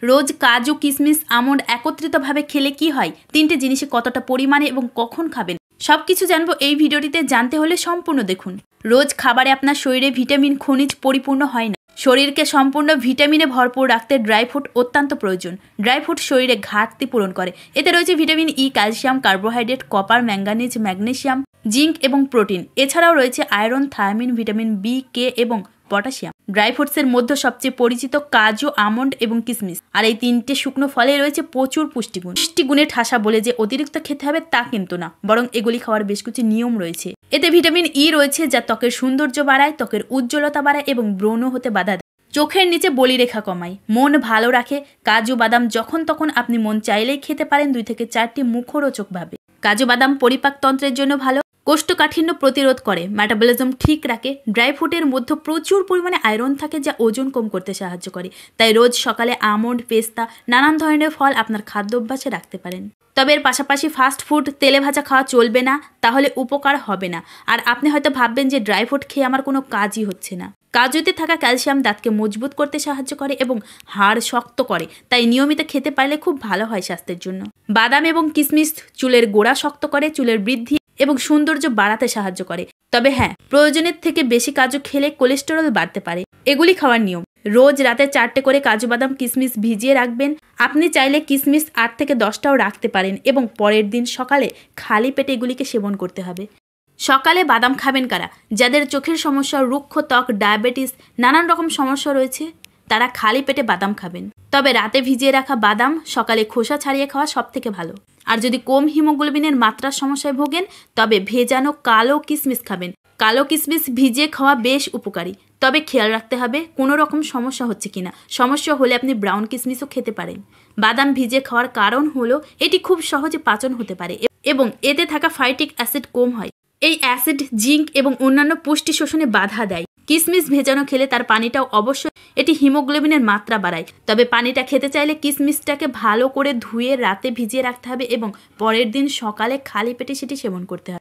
রোজ কাজু, কিশমিশ, আমন্ড একত্রিতভাবে খেলে কি হয়, তিনটে জিনিসে কতটা পরিমাণে এবং কখন খাবেন, সবকিছু জানবো এই ভিডিওটিতে। জানতে হলে সম্পূর্ণ দেখুন। রোজ খাবারে আপনার শরীরে ভিটামিন, খনিজ পরিপূর্ণ হয় না। শরীরকে সম্পূর্ণ ভিটামিনে ভরপুর রাখতে ড্রাই ফ্রুট অত্যন্ত প্রয়োজন। ড্রাই ফ্রুট শরীরে ঘাটতি পূরণ করে। এতে রয়েছে vitamin E, calcium, carbohydrate, copper, manganese, magnesium, zinc এবং প্রোটিন। এছাড়াও রয়েছে আয়রন, থায়ামিন, ভিটামিন বি, কে এবং পটাশিয়াম। ড্রাই ফ্রুটসের মধ্যে সবচেয়ে পরিচিত কাজু, আমন্ড এবং কিশমিশ। আর এই তিনটে শুকনো ফলে রয়েছে প্রচুর পুষ্টিগুণ। পুষ্টিগুণে ঠাসা বলে যে অতিরিক্ত খেতে হবে তা কিন্তু না, বরং এগুলি খাওয়ার বেশ কিছু নিয়ম রয়েছে। এতে ভিটামিন ই রয়েছে যা ত্বকের সৌন্দর্য বাড়ায়, ত্বকের উজ্জ্বলতা বাড়ায় এবং ব্রণ হতে বাধা দেয়। চোখের নিচে বলিরেখা কমায়, মন ভালো রাখে। কাজু বাদাম যখন তখন আপনি মন চাইলেই খেতে পারেন 2 থেকে 4টি মুখরোচকভাবে। কাজু বাদাম পরিপাকতন্ত্রের জন্য ভালো, কোষ্ঠকাঠিন্য প্রতিরোধ করে, মেটাবলিজম ঠিক রাখে। ড্রাই ফ্রুটের মধ্যে প্রচুর পরিমাণে আয়রন থাকে যা ওজন কম করতে সাহায্য করে। তাই রোজ সকালে আমন্ড, পেস্তা, নানান ধরনের ফল আপনার খাদ্য অভ্যাসে রাখতে পারেন। তবে এর পাশাপাশি ফাস্ট ফুড, তেলে ভাজা খাওয়া চলবে না, তাহলে উপকার হবে না। আর আপনি হয়তো ভাববেন যে ড্রাই ফ্রুট খেয়ে আমার কোনো কাজই হচ্ছে না। কাজুতে থাকা ক্যালসিয়াম দাঁতকে মজবুত করতে সাহায্য করে এবং হাড় শক্ত করে, তাই নিয়মিত খেতে পারলে খুব ভালো হয় স্বাস্থ্যের জন্য। বাদাম এবং কিশমিশ চুলের গোড়া শক্ত করে, চুলের বৃদ্ধি এবং সৌন্দর্য বাড়াতে সাহায্য করে। তবে হ্যাঁ, প্রয়োজনের থেকে বেশি কাজু খেলে কোলেস্টেরল বাড়তে পারে। এগুলি খাওয়ার নিয়ম: রোজ রাতে 4টে করে কাজু বাদাম কিশমিশ ভিজিয়ে রাখবেন। আপনি চাইলে কিশমিশ 8 থেকে 10টাও রাখতে পারেন এবং পরের দিন সকালে খালি পেটে এগুলিকে সেবন করতে হবে। সকালে বাদাম খাবেন কারা? যাদের চোখের সমস্যা, রুক্ষ ত্বক, ডায়াবেটিস, নানান রকম সমস্যা রয়েছে, তারা খালি পেটে বাদাম খাবেন। তবে রাতে ভিজিয়ে রাখা বাদাম সকালে খোসা ছাড়িয়ে খাওয়া সব থেকে ভালো। আর যদি কম হিমোগ্লোবিনের মাত্রার সমস্যায় ভোগেন, তবে ভেজানো কালো কিশমিশ খাবেন। কালো কিশমিশ ভিজিয়ে খাওয়া বেশ উপকারী, তবে খেয়াল রাখতে হবে কোনো রকম সমস্যা হচ্ছে কিনা। সমস্যা হলে আপনি ব্রাউন কিশমিশও খেতে পারেন। বাদাম ভিজিয়ে খাওয়ার কারণ হলো এটি খুব সহজে পাচন হতে পারে এবং এতে থাকা ফাইটিক অ্যাসিড কম হয়। এই অ্যাসিড জিঙ্ক এবং অন্যান্য পুষ্টি শোষণে বাধা দেয়। কিশমিশ ভেজানো খেলে তার পানিটাও অবশ্যই এটি হিমোগ্লোবিনের মাত্রা বাড়ায়। তবে পানিটা খেতে চাইলে কিশমিশটাকে ভালো করে ধুয়ে রাতে ভিজিয়ে রাখতে হবে এবং পরের দিন সকালে খালি পেটে সেটি সেবন করতে হবে।